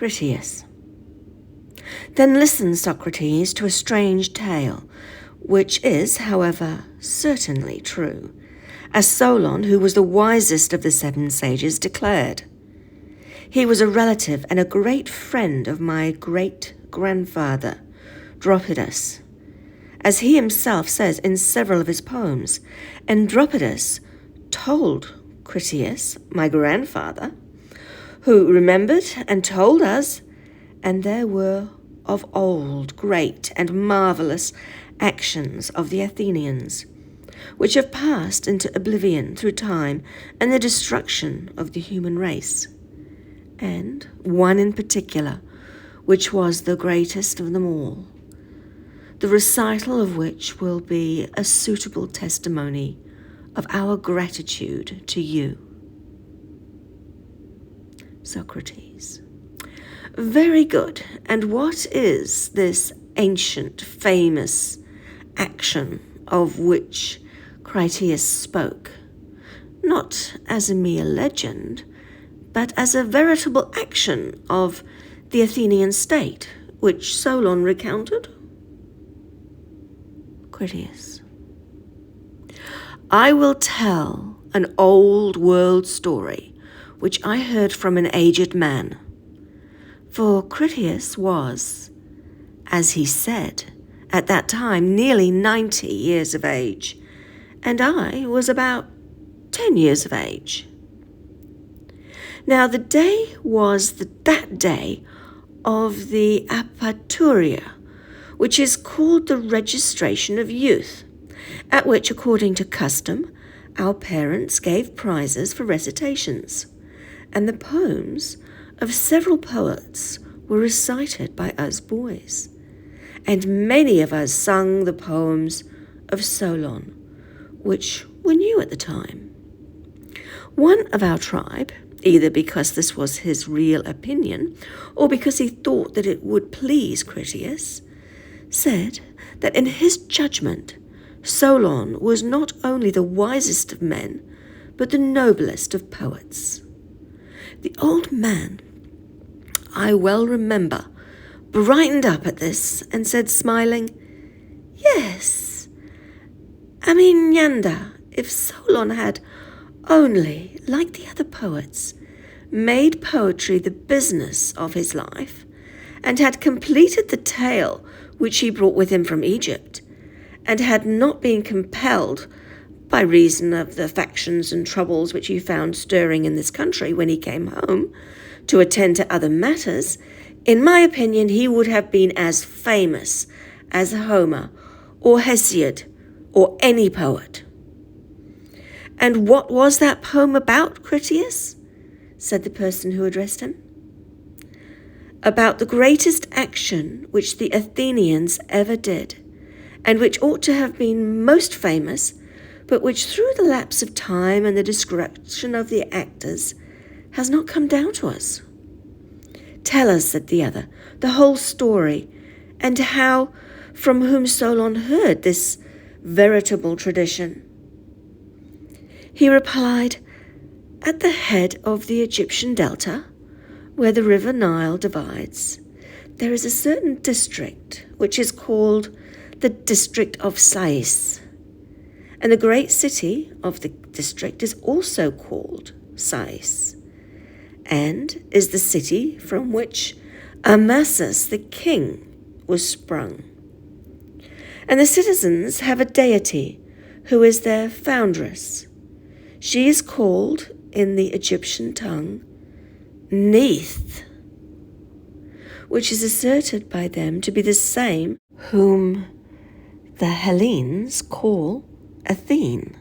Critias. Then listen, Socrates, to a strange tale, which is, however, certainly true, as Solon, who was the wisest of the 7 sages, declared. He was a relative and a great friend of my great-grandfather, Dropidas, as he himself says in several of his poems, and Dropidas told Critias, my grandfather, who remembered and told us, and there were of old great and marvellous actions of the Athenians, which have passed into oblivion through time and the destruction of the human race, and one in particular, which was the greatest of them all, the recital of which will be a suitable testimony of our gratitude to you. Socrates. Very good. And what is this ancient, famous action of which Critias spoke? Not as a mere legend, but as a veritable action of the Athenian state, which Solon recounted? Critias. I will tell an old world story, which I heard from an aged man. For Critias was, as he said, at that time nearly 90 years of age, and I was about 10 years of age. Now the day was that day of the Apaturia, which is called the registration of youth, at which, according to custom, our parents gave prizes for recitations, and the poems of several poets were recited by us boys, and many of us sung the poems of Solon, which were new at the time. One of our tribe, either because this was his real opinion, or because he thought that it would please Critias, said that in his judgment Solon was not only the wisest of men, but the noblest of poets. The old man, I well remember, brightened up at this and said, smiling, Yes, I mean, Yanda, if Solon had only, like the other poets, made poetry the business of his life, and had completed the tale which he brought with him from Egypt, and had not been compelled, by reason of the factions and troubles which he found stirring in this country when he came home, to attend to other matters, in my opinion he would have been as famous as Homer or Hesiod or any poet. And what was that poem about, Critias? Said the person who addressed him. About the greatest action which the Athenians ever did, and which ought to have been most famous, but which through the lapse of time and the destruction of the actors has not come down to us. Tell us, said the other, the whole story, and how, from whom Solon heard this veritable tradition. He replied, At the head of the Egyptian delta, where the river Nile divides, there is a certain district which is called the district of Sais, and the great city of the district is also called Sais, and is the city from which Amasis the king was sprung. And the citizens have a deity who is their foundress. She is called, in the Egyptian tongue, Neith, which is asserted by them to be the same whom the Hellenes call Athene.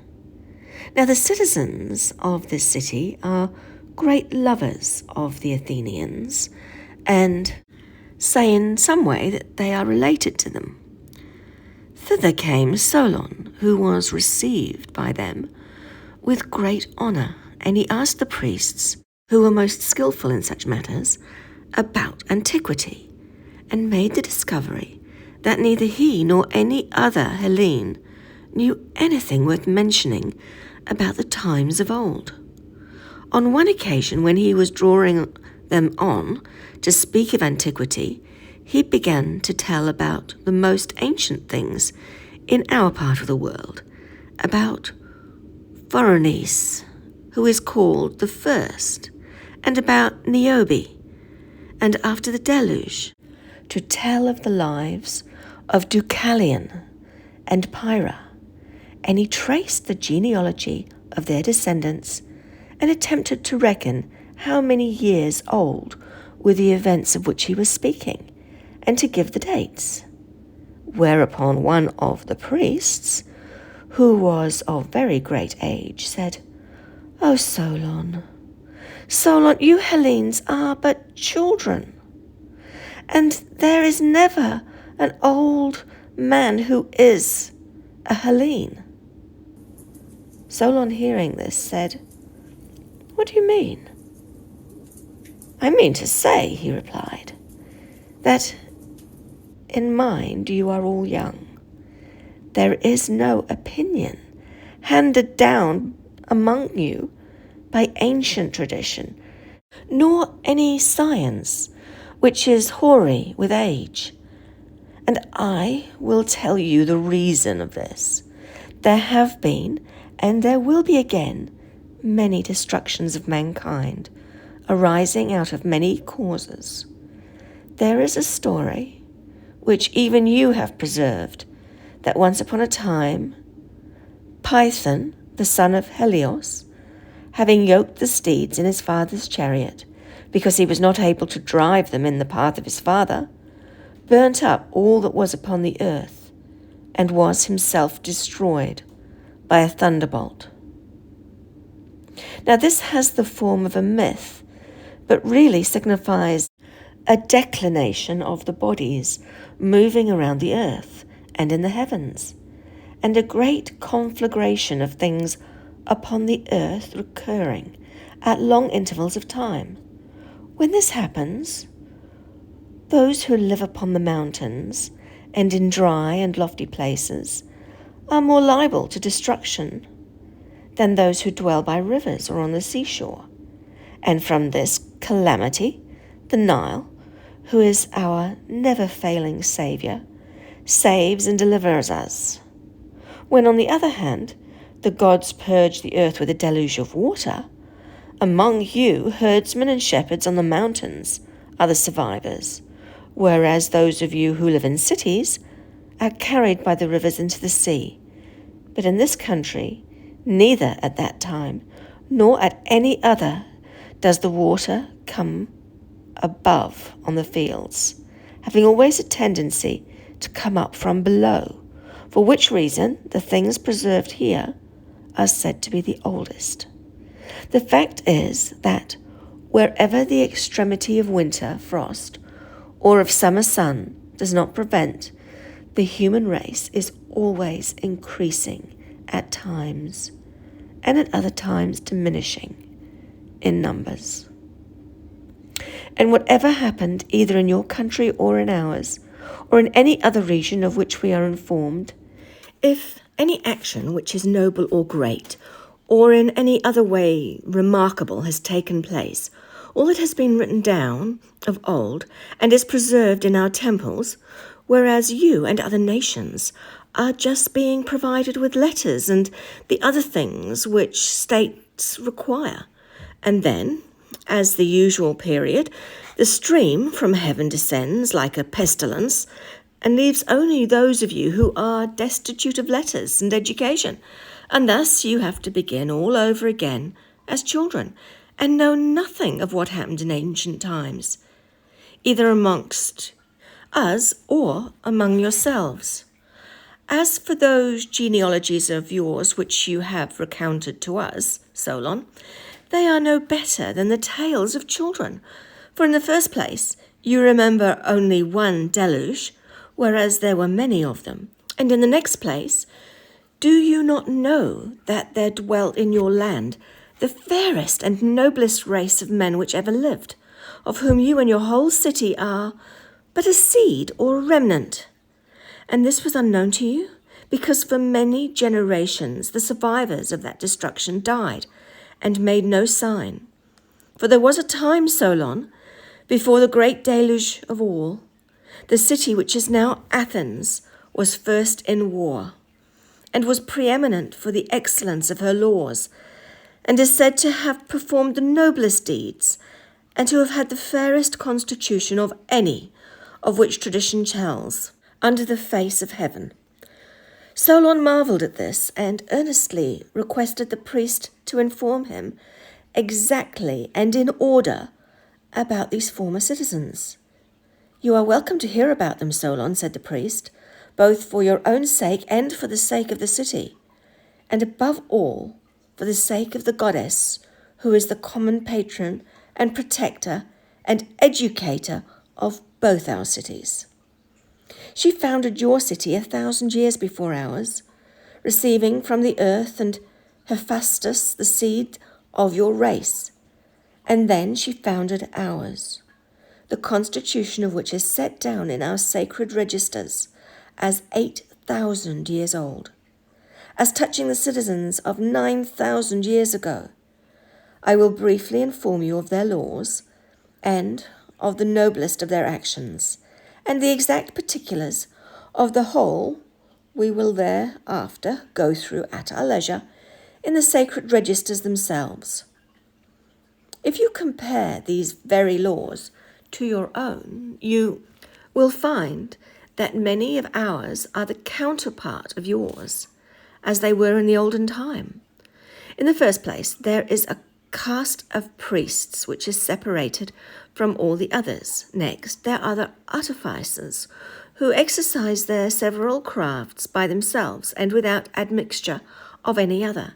Now the citizens of this city are great lovers of the Athenians, and say in some way that they are related to them. Thither came Solon, who was received by them with great honour, and he asked the priests, who were most skilful in such matters, about antiquity, and made the discovery that neither he nor any other Hellene knew anything worth mentioning about the times of old. On one occasion, when he was drawing them on to speak of antiquity, he began to tell about the most ancient things in our part of the world, about Voronezh, who is called the first, and about Niobe, and after the deluge, to tell of the lives of Deucalion and Pyrrha, and he traced the genealogy of their descendants and attempted to reckon how many years old were the events of which he was speaking, and to give the dates. Whereupon one of the priests, who was of very great age, said, "O Solon, Solon, you Hellenes are but children, and there is never an old man who is a Hellene." Solon, hearing this, said, "What do you mean?" "I mean to say," he replied, "that in mind you are all young. There is no opinion handed down among you by ancient tradition, nor any science which is hoary with age. And I will tell you the reason of this. There have been, and there will be again, many destructions of mankind, arising out of many causes. There is a story, which even you have preserved, that once upon a time, Python, the son of Helios, having yoked the steeds in his father's chariot, because he was not able to drive them in the path of his father, burnt up all that was upon the earth, and was himself destroyed by a thunderbolt. Now this has the form of a myth, but really signifies a declination of the bodies moving around the earth and in the heavens, and a great conflagration of things upon the earth recurring at long intervals of time. When this happens, those who live upon the mountains and in dry and lofty places are more liable to destruction than those who dwell by rivers or on the seashore. And from this calamity, the Nile, who is our never-failing Saviour, saves and delivers us. When, on the other hand, the gods purge the earth with a deluge of water, among you herdsmen and shepherds on the mountains are the survivors, whereas those of you who live in cities are carried by the rivers into the sea. But in this country, neither at that time nor at any other does the water come above on the fields, having always a tendency to come up from below, for which reason the things preserved here are said to be the oldest. The fact is that wherever the extremity of winter frost or of summer sun does not prevent, the human race is always increasing at times, and at other times diminishing in numbers. And whatever happened either in your country or in ours, or in any other region of which we are informed, if any action which is noble or great, or in any other way remarkable has taken place, all that has been written down of old and is preserved in our temples, whereas you and other nations are just being provided with letters and the other things which states require. And then, as the usual period, the stream from heaven descends like a pestilence and leaves only those of you who are destitute of letters and education, and thus you have to begin all over again as children and know nothing of what happened in ancient times, either amongst us or among yourselves. As for those genealogies of yours which you have recounted to us, Solon, they are no better than the tales of children. For in the first place, you remember only one deluge, whereas there were many of them. And in the next place, do you not know that there dwelt in your land the fairest and noblest race of men which ever lived, of whom you and your whole city are but a seed or a remnant? And this was unknown to you, because for many generations the survivors of that destruction died and made no sign. For there was a time, Solon, Before the great deluge of all, the city which is now Athens was first in war, and was preeminent for the excellence of her laws, and is said to have performed the noblest deeds, and to have had the fairest constitution of any of which tradition tells, under the face of heaven. Solon marvelled at this, and earnestly requested the priest to inform him exactly and in order about these former citizens. "You are welcome to hear about them, Solon," said the priest, "both for your own sake and for the sake of the city, and above all for the sake of the goddess, who is the common patron and protector and educator of both our cities. She founded your city 1,000 years before ours, receiving from the earth and Hephaestus the seed of your race, and then she founded ours, the constitution of which is set down in our sacred registers as 8,000 years old. As touching the citizens of 9,000 years ago, I will briefly inform you of their laws and of the noblest of their actions, and the exact particulars of the whole we will thereafter go through at our leisure in the sacred registers themselves. If you compare these very laws to your own, you will find that many of ours are the counterpart of yours, as they were in the olden time. In the first place, there is a caste of priests which is separated from all the others. Next, there are the artificers, who exercise their several crafts by themselves and without admixture of any other.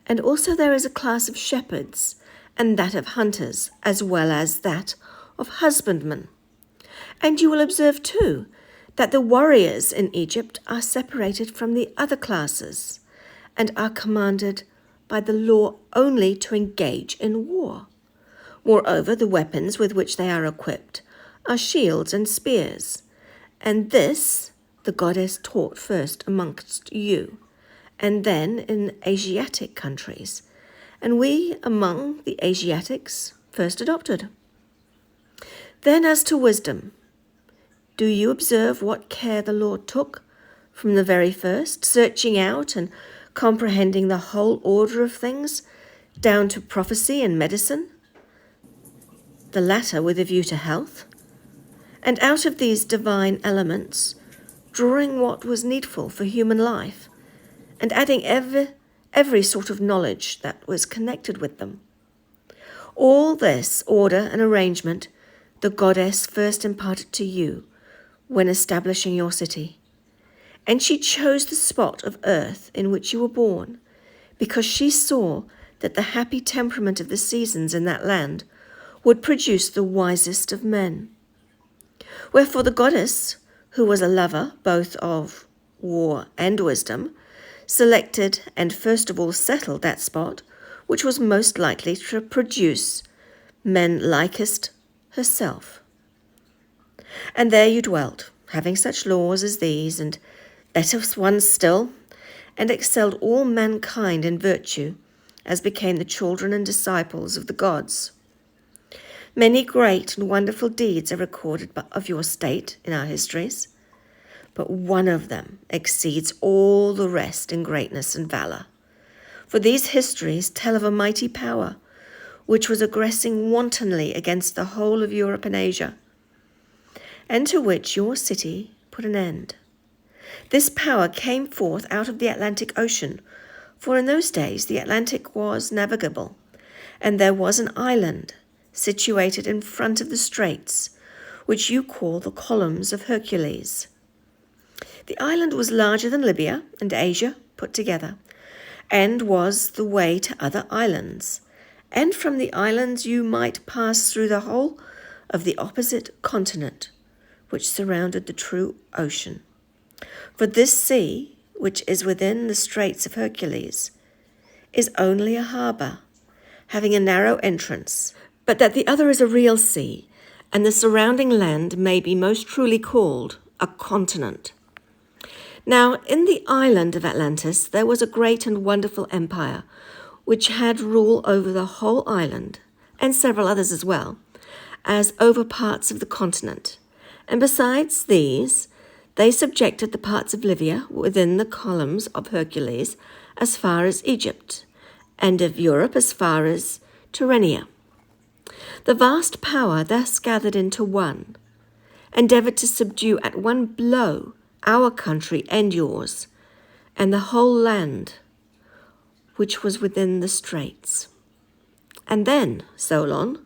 And also there is a class of shepherds, and that of hunters, as well as that of husbandmen. And you will observe too that the warriors in Egypt are separated from the other classes, and are commanded by the law only to engage in war. Moreover, the weapons with which they are equipped are shields and spears, and this the goddess taught first amongst you, and then in Asiatic countries, and we among the Asiatics first adopted. Then as to wisdom, do you observe what care the Lord took from the very first, searching out and comprehending the whole order of things, down to prophecy and medicine, the latter with a view to health, and out of these divine elements, drawing what was needful for human life, and adding every sort of knowledge that was connected with them. All this order and arrangement the goddess first imparted to you when establishing your city, and she chose the spot of earth in which you were born, because she saw that the happy temperament of the seasons in that land would produce the wisest of men. Wherefore the goddess, who was a lover both of war and wisdom, selected and first of all settled that spot which was most likely to produce men likest herself. And there you dwelt, having such laws as these, and better ones still, and excelled all mankind in virtue, as became the children and disciples of the gods. Many great and wonderful deeds are recorded of your state in our histories, but one of them exceeds all the rest in greatness and valour. For these histories tell of a mighty power, which was aggressing wantonly against the whole of Europe and Asia, and to which your city put an end. This power came forth out of the Atlantic Ocean, for in those days the Atlantic was navigable, and there was an island situated in front of the straits, which you call the columns of Hercules. The island was larger than Libya and Asia put together, and was the way to other islands, and from the islands you might pass through the whole of the opposite continent, which surrounded the true ocean. For this sea, which is within the straits of Hercules, is only a harbour, having a narrow entrance, but that the other is a real sea, and the surrounding land may be most truly called a continent. Now, in the island of Atlantis, there was a great and wonderful empire, which had rule over the whole island, and several others as well, as over parts of the continent, and besides these, they subjected the parts of Libya within the columns of Hercules as far as Egypt, and of Europe as far as Tyrrhenia. The vast power thus gathered into one endeavoured to subdue at one blow our country and yours, and the whole land which was within the straits. And then, Solon,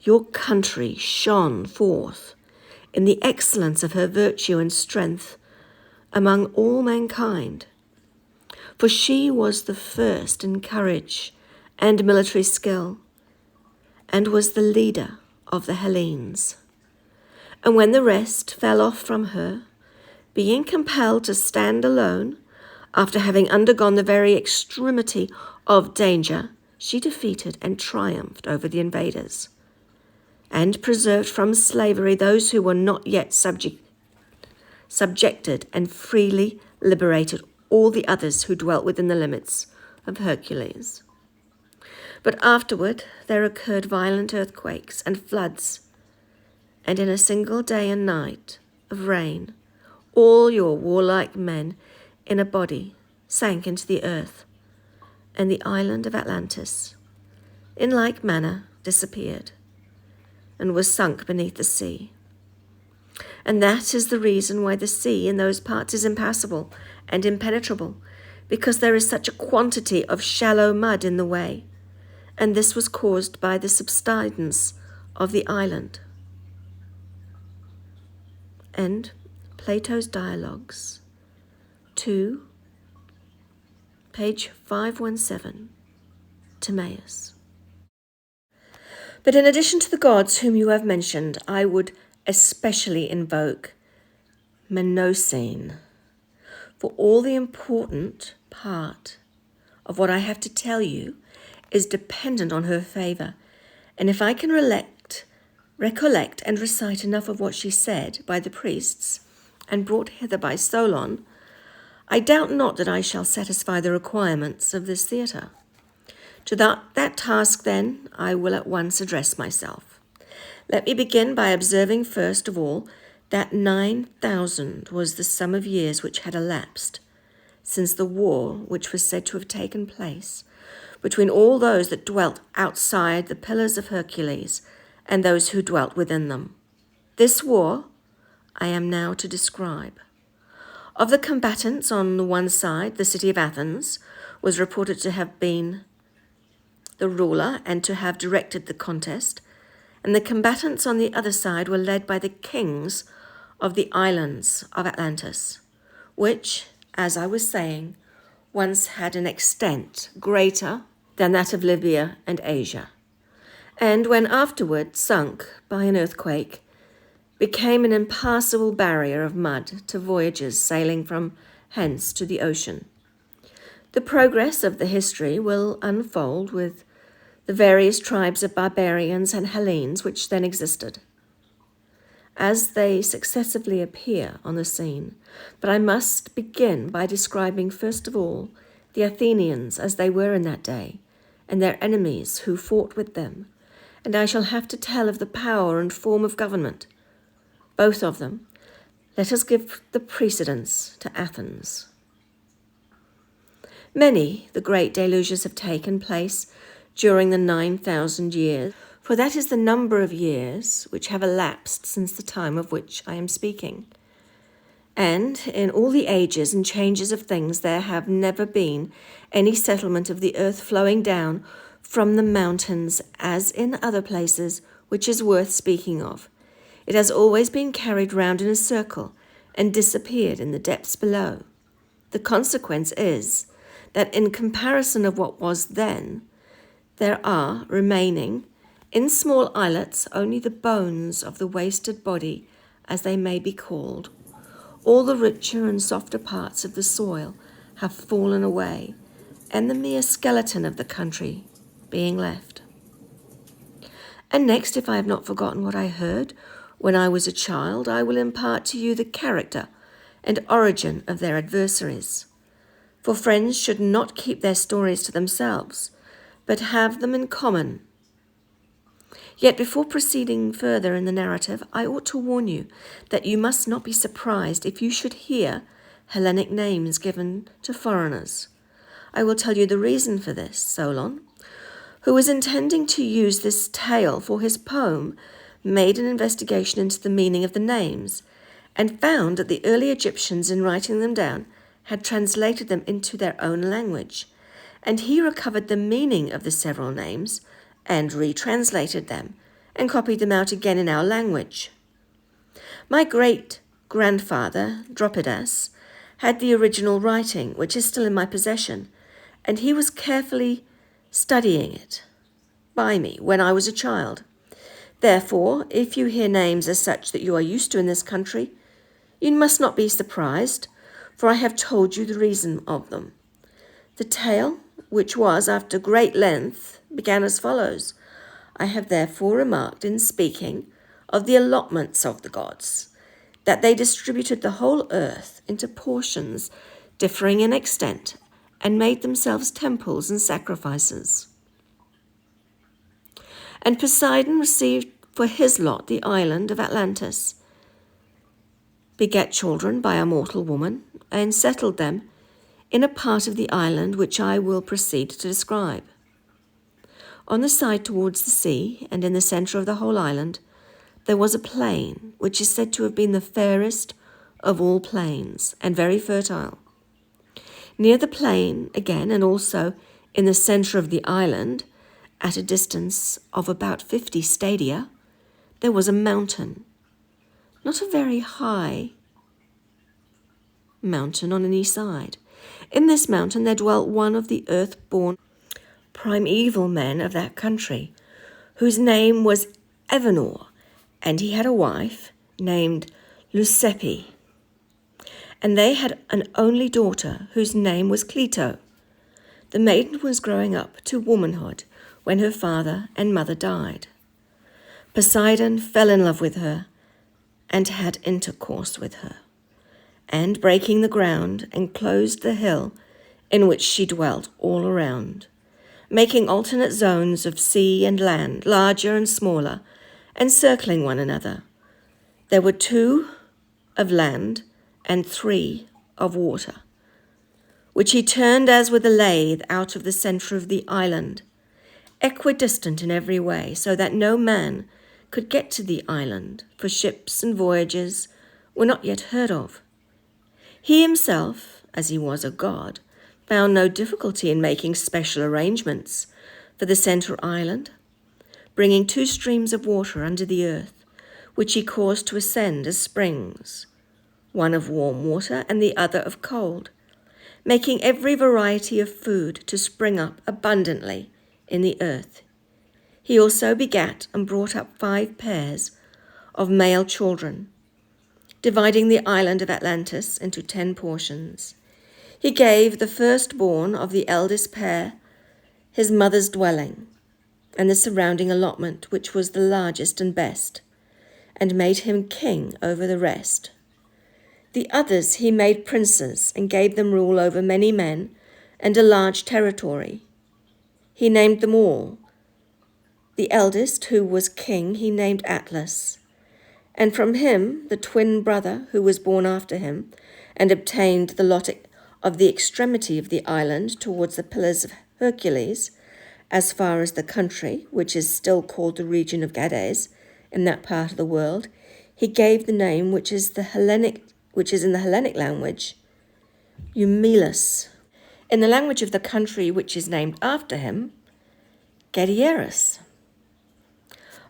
your country shone forth in the excellence of her virtue and strength among all mankind, for she was the first in courage and military skill, and was the leader of the Hellenes. And when the rest fell off from her, being compelled to stand alone, after having undergone the very extremity of danger, she defeated and triumphed over the invaders, and preserved from slavery those who were not yet subjected, and freely liberated all the others who dwelt within the limits of Hercules. But afterward there occurred violent earthquakes and floods, and in a single day and night of rain, all your warlike men in a body sank into the earth, and the island of Atlantis, in like manner, disappeared, and was sunk beneath the sea. And that is the reason why the sea in those parts is impassable and impenetrable, because there is such a quantity of shallow mud in the way, and this was caused by the subsidence of the island. End Plato's Dialogues, 2, page 517, Timaeus. But in addition to the gods whom you have mentioned, I would especially invoke Mnemosyne, for all the important part of what I have to tell you is dependent on her favour, and if I can recollect and recite enough of what she said by the priests and brought hither by Solon, I doubt not that I shall satisfy the requirements of this theatre. To that task, then, I will at once address myself. Let me begin by observing first of all that 9,000 was the sum of years which had elapsed since the war which was said to have taken place between all those that dwelt outside the pillars of Hercules and those who dwelt within them. This war I am now to describe. Of the combatants on the one side, the city of Athens was reported to have been the ruler and to have directed the contest, and the combatants on the other side were led by the kings of the islands of Atlantis, which, as I was saying, once had an extent greater than that of Libya and Asia, and when afterward sunk by an earthquake, became an impassable barrier of mud to voyagers sailing from hence to the ocean. The progress of the history will unfold with the various tribes of barbarians and Hellenes which then existed, as they successively appear on the scene. But I must begin by describing first of all the Athenians as they were in that day, and their enemies who fought with them, and I shall have to tell of the power and form of government, both of them. Let us give the precedence to Athens. Many, the great deluges have taken place during the 9,000 years, for that is the number of years which have elapsed since the time of which I am speaking. And in all the ages and changes of things there have never been any settlement of the earth flowing down from the mountains as in other places, which is worth speaking of. It has always been carried round in a circle and disappeared in the depths below. The consequence is that in comparison of what was then, there are remaining in small islets only the bones of the wasted body, as they may be called. All the richer and softer parts of the soil have fallen away, and the mere skeleton of the country being left. And next, if I have not forgotten what I heard when I was a child, I will impart to you the character and origin of their adversaries. For friends should not keep their stories to themselves, but have them in common. Yet before proceeding further in the narrative, I ought to warn you that you must not be surprised if you should hear Hellenic names given to foreigners. I will tell you the reason for this. Solon, who was intending to use this tale for his poem, made an investigation into the meaning of the names and found that the early Egyptians, in writing them down, had translated them into their own language, and he recovered the meaning of the several names and retranslated them and copied them out again in our language. My great-grandfather, Dropidas, had the original writing, which is still in my possession, and he was carefully studying it by me when I was a child. Therefore, if you hear names as such that you are used to in this country, you must not be surprised, for I have told you the reason of them. The tale, which was after great length, began as follows. I have therefore remarked in speaking of the allotments of the gods, that they distributed the whole earth into portions differing in extent, and made themselves temples and sacrifices. And Poseidon received for his lot the island of Atlantis, begat children by a mortal woman, and settled them in a part of the island which I will proceed to describe. On the side towards the sea, and in the centre of the whole island, there was a plain, which is said to have been the fairest of all plains, and very fertile. Near the plain, again, and also in the centre of the island, at a distance of about 50 stadia, there was a mountain, not a very high mountain on any side. In this mountain there dwelt one of the earth-born primeval men of that country, whose name was Evenor, and he had a wife named Lucepe. And they had an only daughter whose name was Cleito. The maiden was growing up to womanhood when her father and mother died. Poseidon fell in love with her and had intercourse with her, and breaking the ground, enclosed the hill in which she dwelt all around, making alternate zones of sea and land, larger and smaller, encircling one another. There were 2 of land and 3 of water, which he turned as with a lathe out of the centre of the island, equidistant in every way, so that no man could get to the island, for ships and voyages were not yet heard of. He himself, as he was a god, found no difficulty in making special arrangements for the central island, bringing 2 streams of water under the earth, which he caused to ascend as springs, one of warm water and the other of cold, making every variety of food to spring up abundantly in the earth. He also begat and brought up 5 pairs of male children, dividing the island of Atlantis into 10 portions. He gave the firstborn of the eldest pair his mother's dwelling, and the surrounding allotment, which was the largest and best, and made him king over the rest. The others he made princes, and gave them rule over many men and a large territory. He named them all. The eldest, who was king, he named Atlas, and from him the twin brother, who was born after him, and obtained the lot of the extremity of the island towards the Pillars of Hercules, as far as the country, which is still called the region of Gades, in that part of the world, he gave the name which is in the Hellenic language, Eumelus. In the language of the country which is named after him, Gadieris.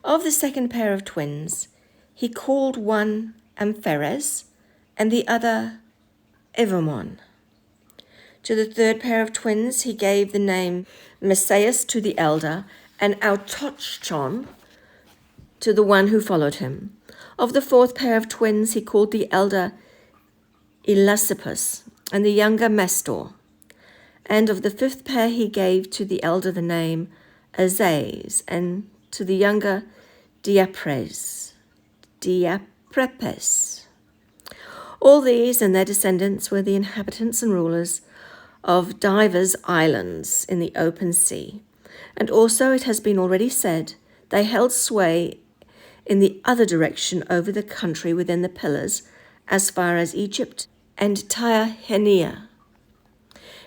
Of the second pair of twins, he called one Ampheres and the other Evomon. To the third pair of twins he gave the name Messias to the elder, and Autochthon to the one who followed him. Of the fourth pair of twins he called the elder Elasippus and the younger Mestor. And of the fifth pair he gave to the elder the name Azaz, and to the younger Diaphrepes. All these and their descendants were the inhabitants and rulers of divers islands in the open sea. And also it has been already said they held sway in the other direction over the country within the pillars as far as Egypt and Tyrrhenia.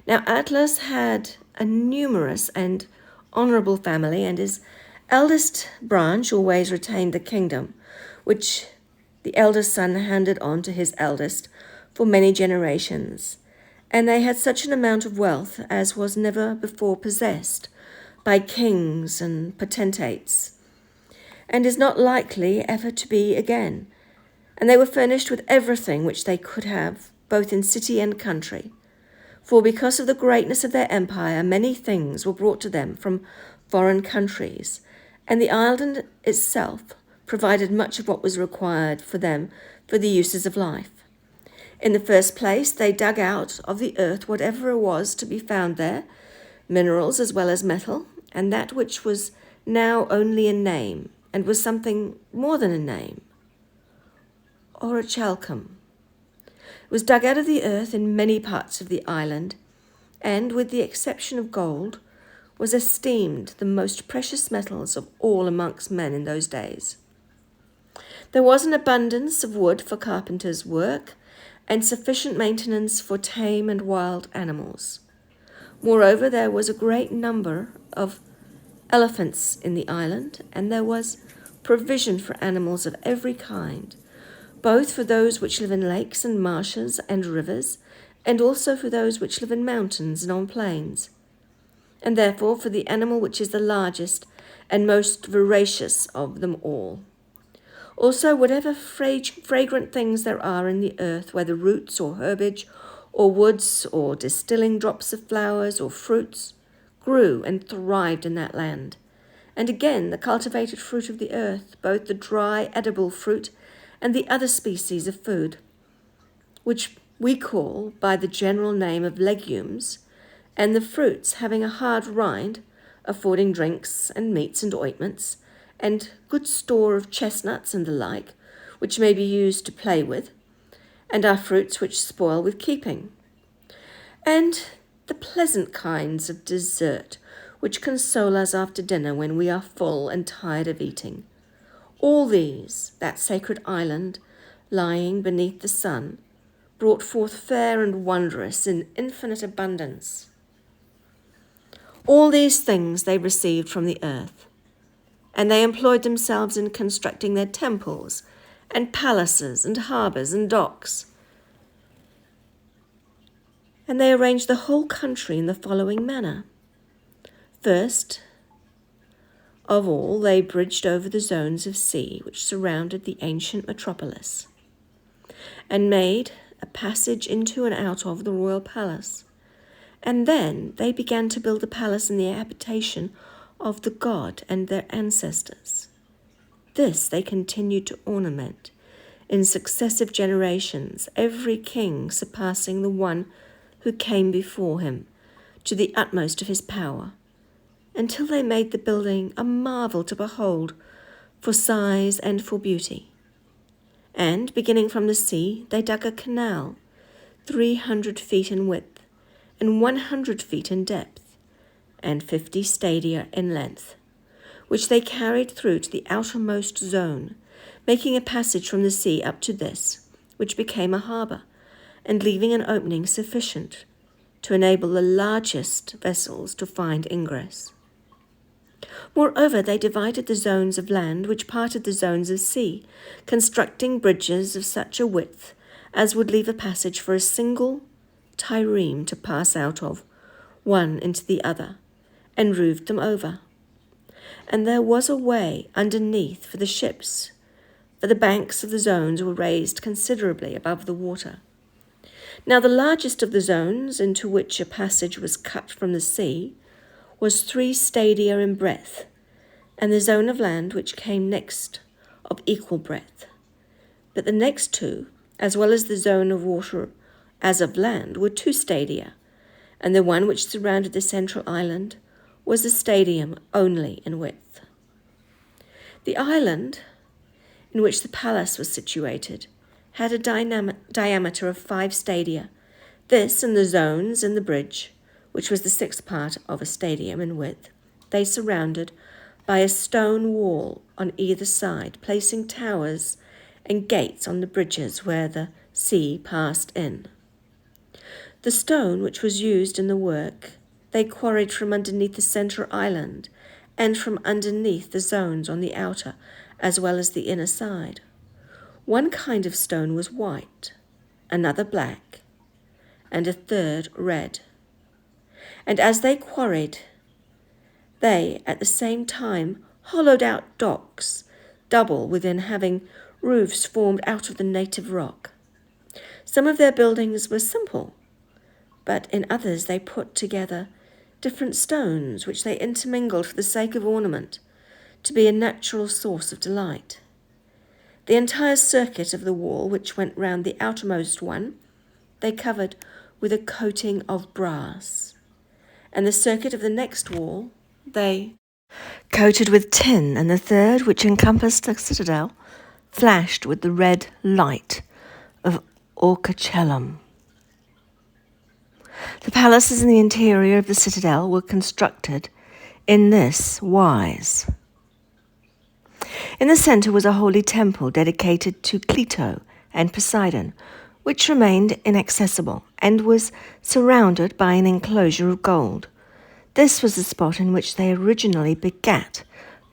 Now Atlas had a numerous and honourable family, and his eldest branch always retained the kingdom, which the eldest son handed on to his eldest for many generations. And they had such an amount of wealth as was never before possessed by kings and potentates, and is not likely ever to be again. And they were furnished with everything which they could have, both in city and country. For because of the greatness of their empire, many things were brought to them from foreign countries, and the island itself provided much of what was required for them for the uses of life. In the first place, they dug out of the earth whatever was to be found there, minerals as well as metal, and that which was now only a name, and was something more than a name, orichalcum, was dug out of the earth in many parts of the island, and, with the exception of gold, was esteemed the most precious metals of all amongst men in those days. There was an abundance of wood for carpenters' work, and sufficient maintenance for tame and wild animals. Moreover, there was a great number of elephants in the island, and there was provision for animals of every kind, both for those which live in lakes and marshes and rivers, and also for those which live in mountains and on plains. And therefore for the animal which is the largest and most voracious of them all. Also whatever fragrant things there are in the earth, whether roots or herbage, or woods, or distilling drops of flowers or fruits, grew and thrived in that land. And again the cultivated fruit of the earth, both the dry edible fruit and the other species of food, which we call by the general name of legumes, and the fruits having a hard rind, affording drinks and meats and ointments, and good store of chestnuts and the like, which may be used to play with, and are fruits which spoil with keeping, and the pleasant kinds of dessert, which console us after dinner when we are full and tired of eating. All these, that sacred island, lying beneath the sun, brought forth fair and wondrous in infinite abundance. All these things they received from the earth, and they employed themselves in constructing their temples and palaces and harbours and docks. And they arranged the whole country in the following manner. First of all, they bridged over the zones of sea which surrounded the ancient metropolis, and made a passage into and out of the royal palace. And then they began to build the palace in the habitation of the god and their ancestors. This they continued to ornament in successive generations, every king surpassing the one who came before him to the utmost of his power, until they made the building a marvel to behold for size and for beauty. And, beginning from the sea, they dug a canal 300 feet in width and 100 feet in depth, and 50 stadia in length, which they carried through to the outermost zone, making a passage from the sea up to this, which became a harbour, and leaving an opening sufficient to enable the largest vessels to find ingress. Moreover, they divided the zones of land which parted the zones of sea, constructing bridges of such a width as would leave a passage for a single trireme to pass out of, one into the other, and roofed them over. And there was a way underneath for the ships, for the banks of the zones were raised considerably above the water. Now the largest of the zones into which a passage was cut from the sea was 3 stadia in breadth, and the zone of land which came next of equal breadth. But the next 2, as well as the zone of water as of land, were 2 stadia, and the one which surrounded the central island was a stadium only in width. The island in which the palace was situated had a diameter of 5 stadia. This and the zones and the bridge, which was the 6th part of a stadium in width, they surrounded by a stone wall on either side, placing towers and gates on the bridges where the sea passed in. The stone which was used in the work they quarried from underneath the central island and from underneath the zones on the outer as well as the inner side. One kind of stone was white, another black, and a third red. And as they quarried, they at the same time hollowed out docks, double within, having roofs formed out of the native rock. Some of their buildings were simple, but in others they put together different stones which they intermingled for the sake of ornament, to be a natural source of delight. The entire circuit of the wall which went round the outermost one they covered with a coating of brass, and the circuit of the next wall they coated with tin, and the third, which encompassed the citadel, flashed with the red light of orichalcum. The palaces in the interior of the citadel were constructed in this wise. In the centre was a holy temple dedicated to Plato and Poseidon, which remained inaccessible and was surrounded by an enclosure of gold. This was the spot in which they originally begat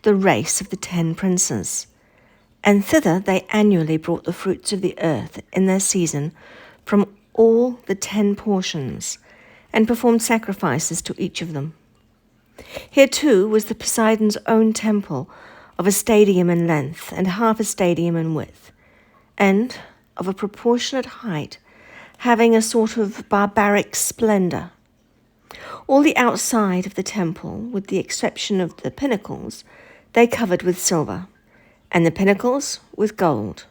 the race of the 10 princes, and thither they annually brought the fruits of the earth in their season from all the 10 portions, and performed sacrifices to each of them. Here too was the Poseidon's own temple, of a stadium in length and half a stadium in width, and of a proportionate height, having a sort of barbaric splendor. All the outside of the temple, with the exception of the pinnacles, they covered with silver, and the pinnacles with gold.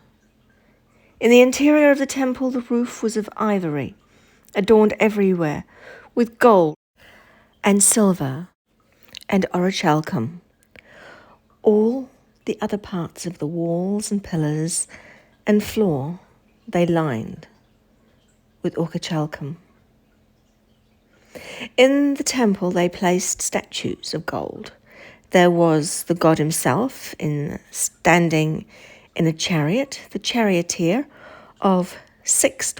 In the interior of the temple the roof was of ivory, adorned everywhere with gold and silver and orichalcum. All the other parts of the walls and pillars and floor they lined with orichalcum. In the temple they placed statues of gold. There was the god himself standing in a chariot, the charioteer of 6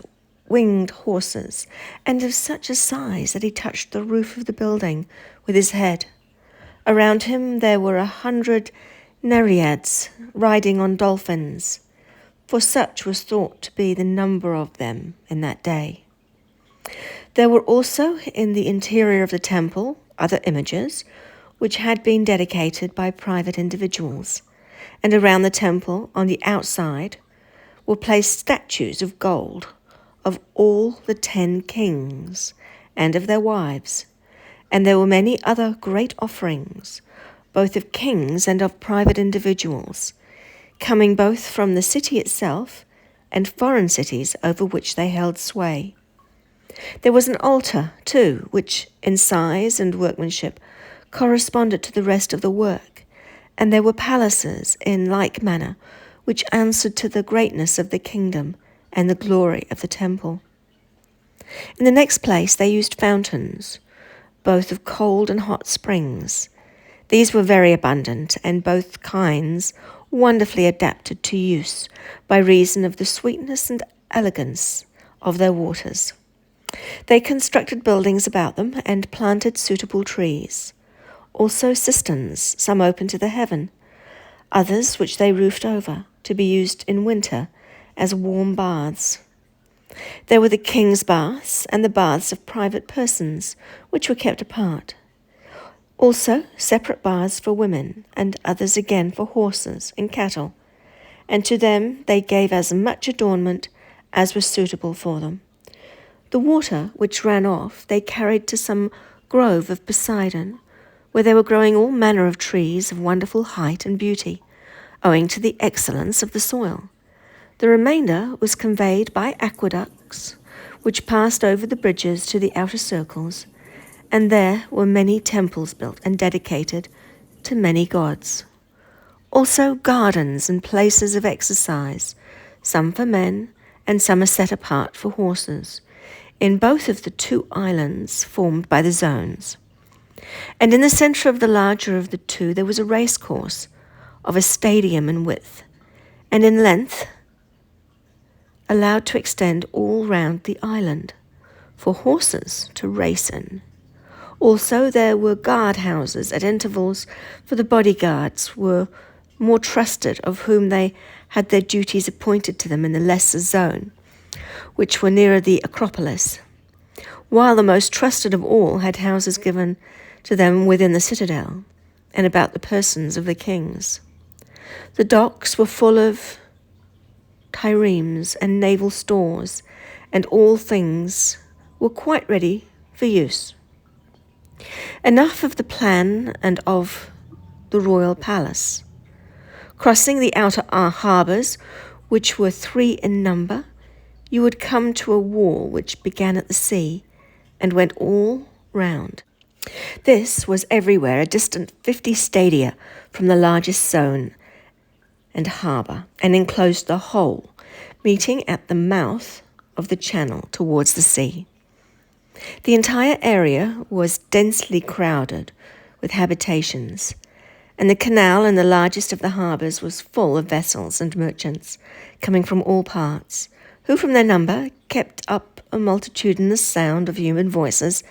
winged horses, and of such a size that he touched the roof of the building with his head. Around him there were 100 nereids riding on dolphins, for such was thought to be the number of them in that day. There were also in the interior of the temple other images which had been dedicated by private individuals, and around the temple on the outside were placed statues of gold of all the 10 kings and of their wives, and there were many other great offerings, both of kings and of private individuals, coming both from the city itself and foreign cities over which they held sway. There was an altar, too, which in size and workmanship corresponded to the rest of the work, and there were palaces in like manner which answered to the greatness of the kingdom and the glory of the temple. In the next place they used fountains, both of cold and hot springs. These were very abundant, and both kinds wonderfully adapted to use by reason of the sweetness and elegance of their waters. They constructed buildings about them and planted suitable trees, also cisterns, some open to the heaven, others which they roofed over, to be used in winter as warm baths. There were the king's baths and the baths of private persons, which were kept apart. Also separate baths for women, and others again for horses and cattle, and to them they gave as much adornment as was suitable for them. The water which ran off they carried to some grove of Poseidon, where they were growing all manner of trees of wonderful height and beauty, owing to the excellence of the soil. The remainder was conveyed by aqueducts, which passed over the bridges to the outer circles, and there were many temples built and dedicated to many gods. Also gardens and places of exercise, some for men and some are set apart for horses, in both of the 2 islands formed by the zones. And in the centre of the larger of the two there was a racecourse of a stadium in width, and in length, allowed to extend all round the island, for horses to race in. Also there were guard houses at intervals, for the bodyguards were more trusted, of whom they had their duties appointed to them in the lesser zone, which were nearer the Acropolis, while the most trusted of all had houses given to them within the citadel, and about the persons of the kings. The docks were full of triremes and naval stores, and all things were quite ready for use. Enough of the plan and of the royal palace. Crossing the outer harbours, which were 3 in number, you would come to a wall which began at the sea and went all round. This was everywhere a distant 50 stadia from the largest zone and harbour, and enclosed the whole, meeting at the mouth of the channel towards the sea. The entire area was densely crowded with habitations, and the canal in the largest of the harbours was full of vessels and merchants coming from all parts, who from their number kept up a multitudinous sound of human voices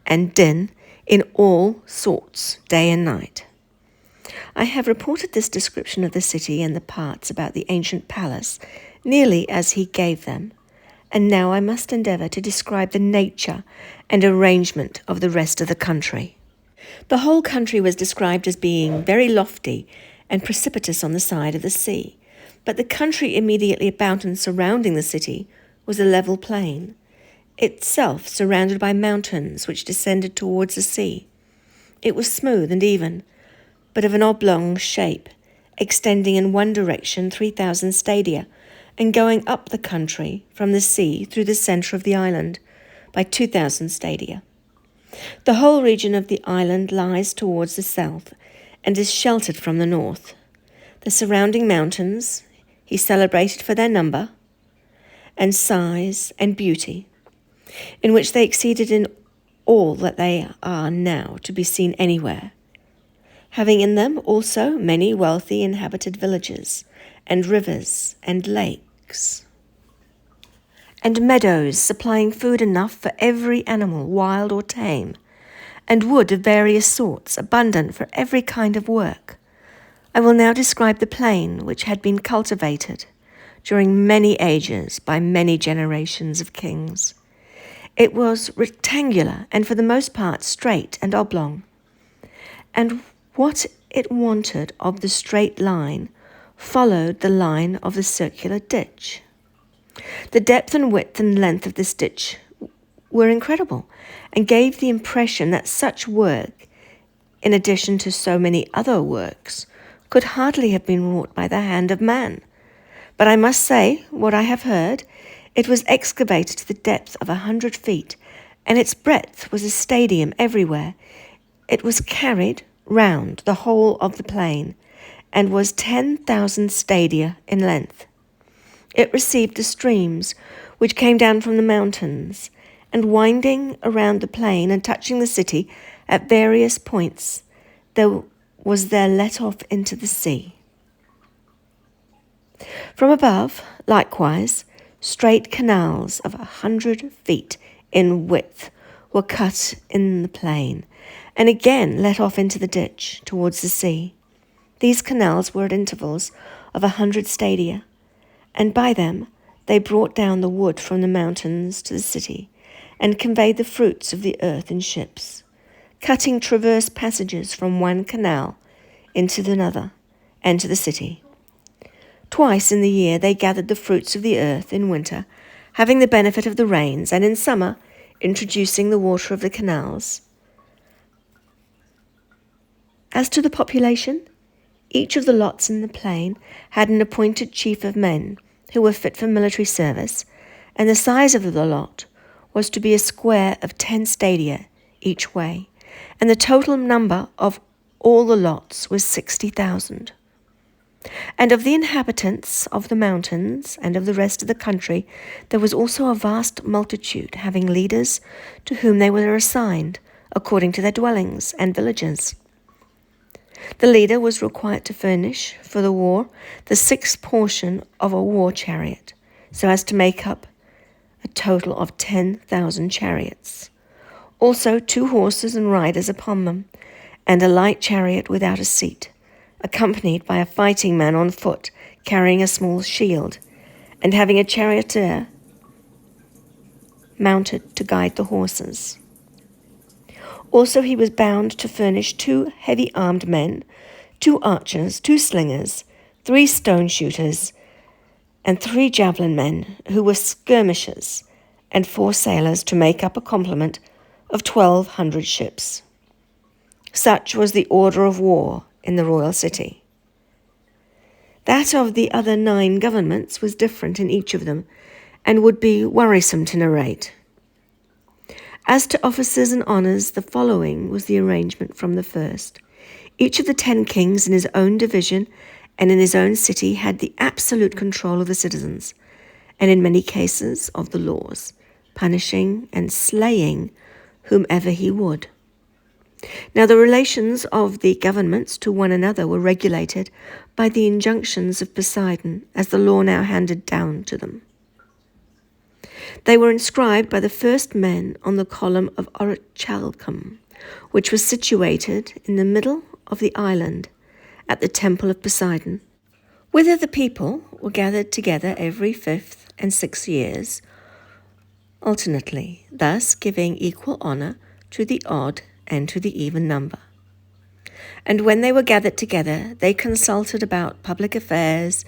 and din in all sorts, day and night. I have reported this description of the city and the parts about the ancient palace nearly as he gave them, and now I must endeavour to describe the nature and arrangement of the rest of the country. The whole country was described as being very lofty and precipitous on the side of the sea, but the country immediately about and surrounding the city was a level plain, itself surrounded by mountains which descended towards the sea. It was smooth and even, but of an oblong shape, extending in one direction 3,000 stadia, and going up the country from the sea through the centre of the island by 2,000 stadia. The whole region of the island lies towards the south and is sheltered from the north. The surrounding mountains he celebrated for their number and size and beauty, in which they exceeded in all that they are now to be seen anywhere, having in them also many wealthy inhabited villages, and rivers and lakes, and meadows supplying food enough for every animal, wild or tame, and wood of various sorts, abundant for every kind of work. I will now describe the plain which had been cultivated during many ages by many generations of kings. It was rectangular and for the most part straight and oblong, and what it wanted of the straight line followed the line of the circular ditch. The depth and width and length of this ditch were incredible, and gave the impression that such work, in addition to so many other works, could hardly have been wrought by the hand of man. But I must say, what I have heard, it was excavated to the depth of 100 feet, and its breadth was a stadium everywhere. It was carried round the whole of the plain, and was 10,000 stadia in length. It received the streams which came down from the mountains, and winding around the plain and touching the city at various points, there let off into the sea. From above, likewise, straight canals of 100 feet in width were cut in the plain, and again let off into the ditch towards the sea. These canals were at intervals of 100 stadia, and by them they brought down the wood from the mountains to the city, and conveyed the fruits of the earth in ships, cutting traverse passages from one canal into another, and to the city. Twice in the year they gathered the fruits of the earth in winter, having the benefit of the rains, and in summer introducing the water of the canals. As to the population, each of the lots in the plain had an appointed chief of men who were fit for military service, and the size of the lot was to be a square of 10 stadia each way, and the total number of all the lots was 60,000. And of the inhabitants of the mountains and of the rest of the country, there was also a vast multitude, having leaders to whom they were assigned, according to their dwellings and villages. The leader was required to furnish for the war the sixth portion of a war chariot, so as to make up a total of 10,000 chariots. Also 2 horses and riders upon them, and a light chariot without a seat, accompanied by a fighting man on foot carrying a small shield, and having a charioteer mounted to guide the horses. Also he was bound to furnish 2 heavy-armed men, 2 archers, 2 slingers, 3 stone shooters, and 3 javelin men who were skirmishers, and 4 sailors to make up a complement of 1,200 ships. Such was the order of war in the royal city. That of the other 9 governments was different in each of them, and would be worrisome to narrate. As to offices and honours, the following was the arrangement from the first. Each of the 10 kings in his own division and in his own city had the absolute control of the citizens, and in many cases of the laws, punishing and slaying whomever he would. Now the relations of the governments to one another were regulated by the injunctions of Poseidon, as the law now handed down to them. They were inscribed by the first men on the column of Orichalcum, which was situated in the middle of the island at the temple of Poseidon, whither the people were gathered together every 5th and 6th years, alternately, thus giving equal honour to the odd and to the even number. And when they were gathered together, they consulted about public affairs,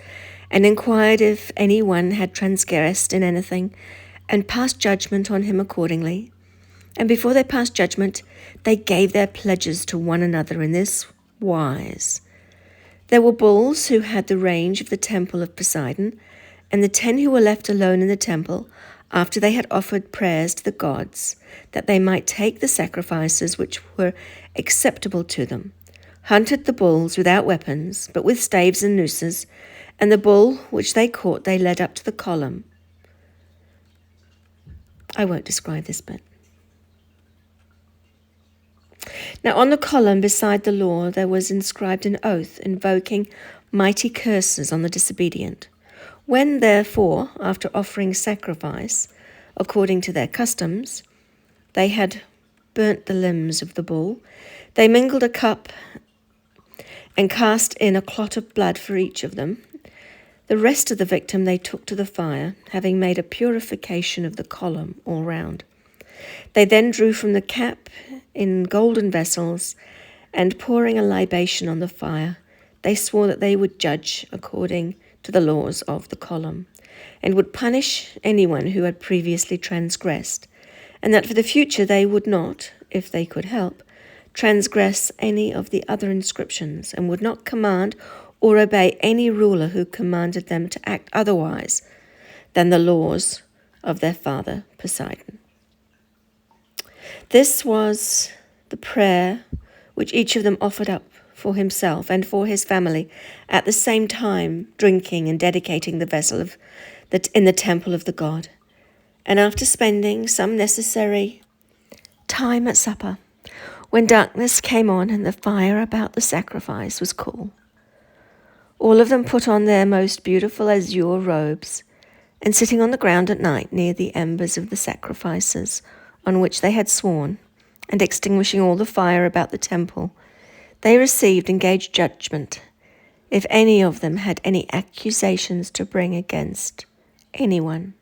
and inquired if any one had transgressed in anything, and passed judgment on him accordingly. And before they passed judgment, they gave their pledges to one another in this wise. There were bulls who had the range of the temple of Poseidon, and the 10 who were left alone in the temple, after they had offered prayers to the gods, that they might take the sacrifices which were acceptable to them, hunted the bulls without weapons, but with staves and nooses, and the bull which they caught they led up to the column. I won't describe this bit. Now on the column beside the law there was inscribed an oath invoking mighty curses on the disobedient. When, therefore, after offering sacrifice, according to their customs, they had burnt the limbs of the bull, they mingled a cup and cast in a clot of blood for each of them. The rest of the victim they took to the fire, having made a purification of the column all round. They then drew from the cap in golden vessels, and pouring a libation on the fire, they swore that they would judge according to the laws of the column, and would punish anyone who had previously transgressed, and that for the future they would not, if they could help, transgress any of the other inscriptions, and would not command or obey any ruler who commanded them to act otherwise than the laws of their father Poseidon. This was the prayer which each of them offered up for himself and for his family, at the same time drinking and dedicating the vessel in the temple of the god. And after spending some necessary time at supper, when darkness came on and the fire about the sacrifice was cool, all of them put on their most beautiful azure robes, and sitting on the ground at night near the embers of the sacrifices on which they had sworn, and extinguishing all the fire about the temple, they received and gave judgment, if any of them had any accusations to bring against anyone.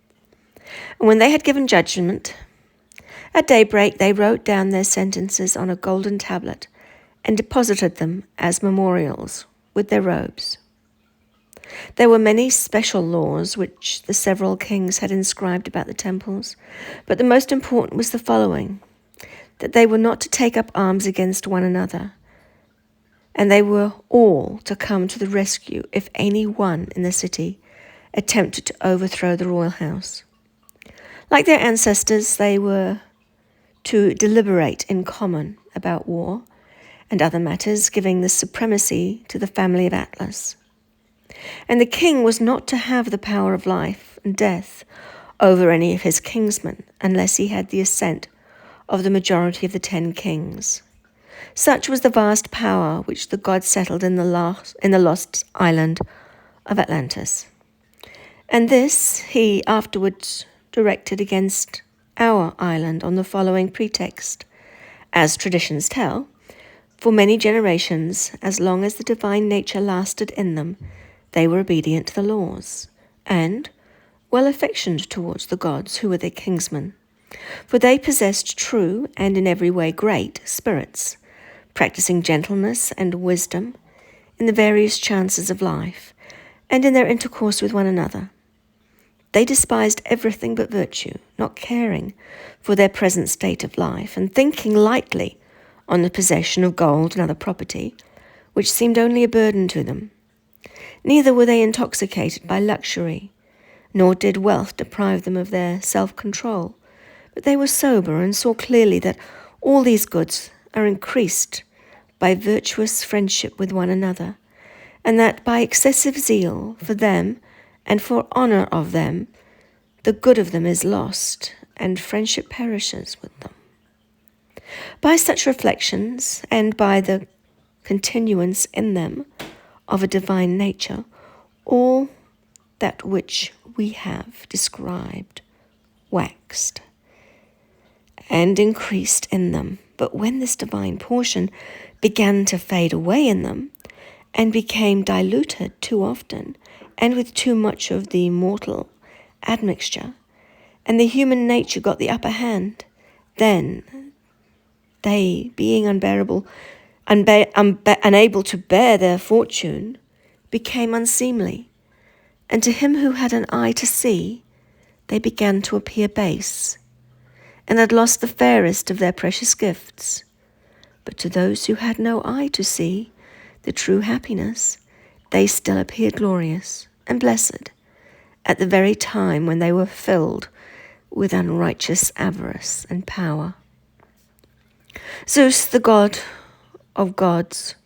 And when they had given judgment, at daybreak they wrote down their sentences on a golden tablet, and deposited them as memorials with their robes. There were many special laws which the several kings had inscribed about the temples, but the most important was the following: that they were not to take up arms against one another, and they were all to come to the rescue if any one in the city attempted to overthrow the royal house. Like their ancestors, they were to deliberate in common about war and other matters, giving the supremacy to the family of Atlas. And the king was not to have the power of life and death over any of his kinsmen, unless he had the assent of the majority of the 10 kings. Such was the vast power which the gods settled in the lost island of Atlantis. And this he afterwards directed against our island on the following pretext. As traditions tell, for many generations, as long as the divine nature lasted in them, they were obedient to the laws, and well affectioned towards the gods who were their kingsmen. For they possessed true and in every way great spirits, practicing gentleness and wisdom in the various chances of life, and in their intercourse with one another. They despised everything but virtue, not caring for their present state of life, and thinking lightly on the possession of gold and other property, which seemed only a burden to them. Neither were they intoxicated by luxury, nor did wealth deprive them of their self-control, but they were sober and saw clearly that all these goods are increased by virtuous friendship with one another, and that by excessive zeal for them and for honour of them, the good of them is lost, and friendship perishes with them. By such reflections, and by the continuance in them of a divine nature, all that which we have described waxed and increased in them. But when this divine portion began to fade away in them, and became diluted too often, and with too much of the mortal admixture, and the human nature got the upper hand, then they, being unable to bear their fortune, became unseemly, and to him who had an eye to see, they began to appear base, and had lost the fairest of their precious gifts. But to those who had no eye to see the true happiness, they still appeared glorious and blessed at the very time when they were filled with unrighteous avarice and power. Zeus, the god of gods,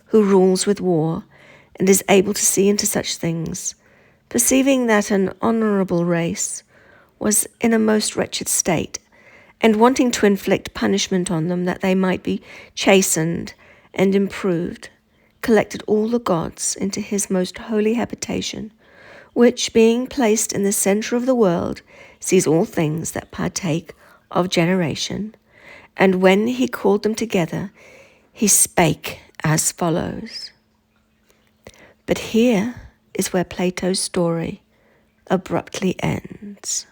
who rules with war and is able to see into such things, perceiving that an honourable race was in a most wretched state, and wanting to inflict punishment on them that they might be chastened and improved, collected all the gods into his most holy habitation, which, being placed in the centre of the world, sees all things that partake of generation. And when he called them together, he spake as follows. But here is where Plato's story abruptly ends.